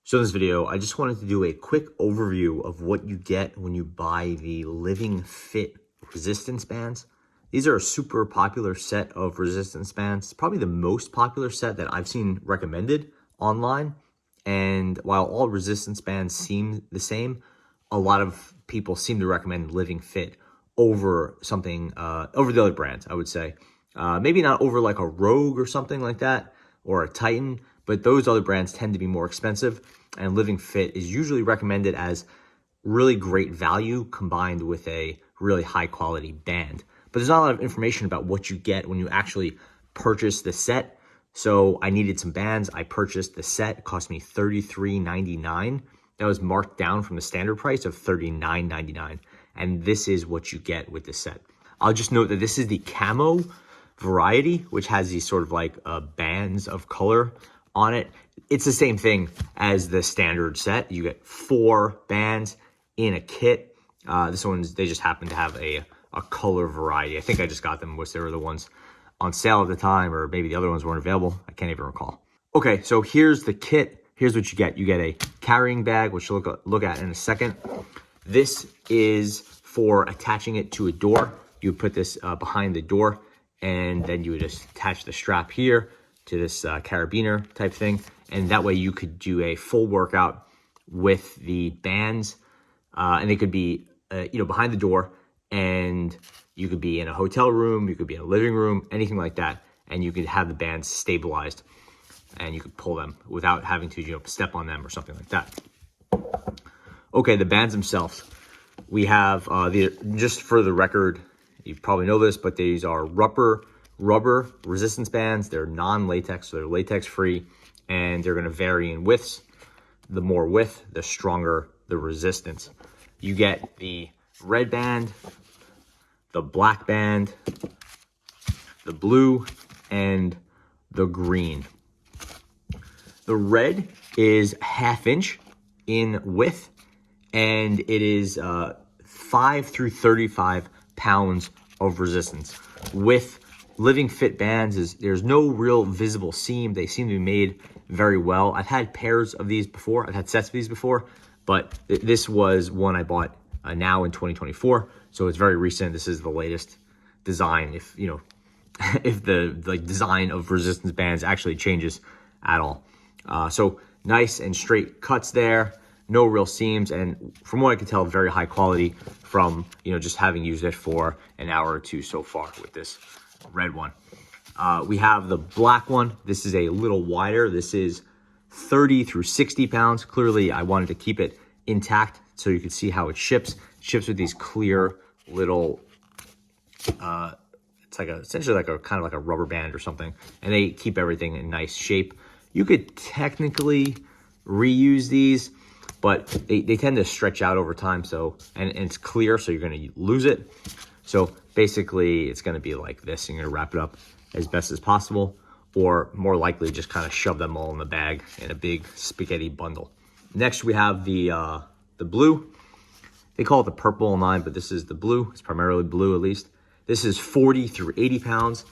So in this video, I just wanted to do a quick overview of what you get when you buy the Living.Fit Resistance Bands. These are a super popular set of resistance bands. It's probably the most popular set that I've seen recommended online. And while all resistance bands seem the same, a lot of people seem to recommend Living.Fit over something, over the other brands, I would say. Maybe not over like a Rogue or something like that, or a Titan, but those other brands tend to be more expensive, and Living.Fit is usually recommended as really great value combined with a really high quality band. But there's not a lot of information about what you get when you actually purchase the set. So I needed some bands. I purchased the set. It cost me $33.99. That was marked down from the standard price of $39.99. And this is what you get with the set. I'll just note that this is the camo variety, which has these sort of like bands of color on it. It's the same thing as the standard set. You get 4 bands in a kit. This one's, they just happen to have a color variety. I think I just got them because they were the ones on sale at the time, or maybe the other ones weren't available. I can't even recall. Okay, so here's the kit. Here's what you get. You get a carrying bag, which we'll look at in a second. This is for attaching it to a door. You would put this behind the door, and then you would just attach the strap here to this carabiner type thing. And that way you could do a full workout with the bands. And they could be, behind the door, and you could be in a hotel room, you could be in a living room, anything like that. And you could have the bands stabilized and you could pull them without having to, step on them or something like that. Okay, the bands themselves. We have, just for the record, you probably know this, but these are rubber resistance bands. They're non-latex, so they're latex free, and they're gonna vary in widths. The more width, the stronger the resistance. You get the red band, the black band, the blue, and the green. The red is 1/2 inch in width, and it is 5 through 35 pounds of resistance. With Living.Fit bands, there's no real visible seam. They seem to be made very well. I've had pairs of these before. I've had sets of these before, but this was one I bought now in 2024. So it's very recent. This is the latest design. If if the design of resistance bands actually changes at all. So nice and straight cuts there. No real seams, and from what I can tell, very high quality from, just having used it for an hour or two so far with this red one. We have the black one. This is a little wider. This is 30 through 60 pounds. Clearly, I wanted to keep it intact so you can see how it ships. It ships with these clear little, it's like essentially like a kind of like a rubber band or something, and they keep everything in nice shape. You could technically reuse these, but they tend to stretch out over time. So, and it's clear, so you're going to lose it. So basically it's going to be like this. You're going to wrap it up as best as possible, or more likely just kind of shove them all in the bag in a big spaghetti bundle. Next we have the blue. They call it the purple online, but this is the blue. It's primarily blue, at least. This is 40 through 80 pounds.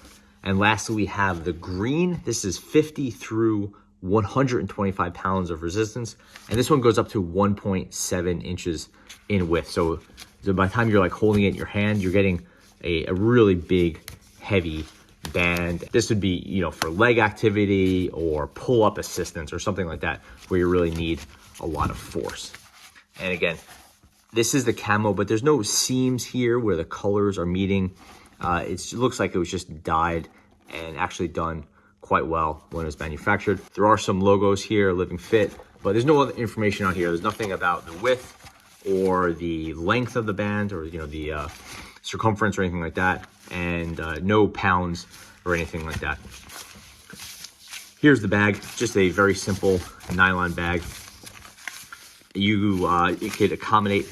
And lastly, we have the green. This is 50 through 125 pounds of resistance. And this one goes up to 1.7 inches in width. So by the time you're like holding it in your hand, you're getting a really big, heavy band. This would be, for leg activity or pull-up assistance or something like that, where you really need a lot of force. And again, this is the camo, but there's no seams here where the colors are meeting. It looks like it was just dyed and actually done quite well when it was manufactured. There are some logos here, Living.Fit, but there's no other information on here. There's nothing about the width or the length of the band, or the circumference or anything like that, and no pounds or anything like that. Here's the bag, just a very simple nylon bag. It could accommodate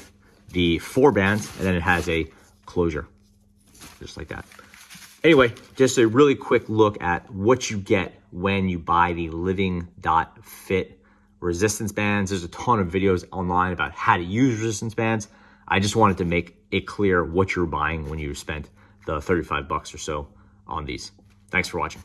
the 4 bands, and then it has a closure, just like that. Anyway, just a really quick look at what you get when you buy the Living.Fit resistance bands. There's a ton of videos online about how to use resistance bands. I just wanted to make it clear what you're buying when you spent the $35 or so on these. Thanks for watching.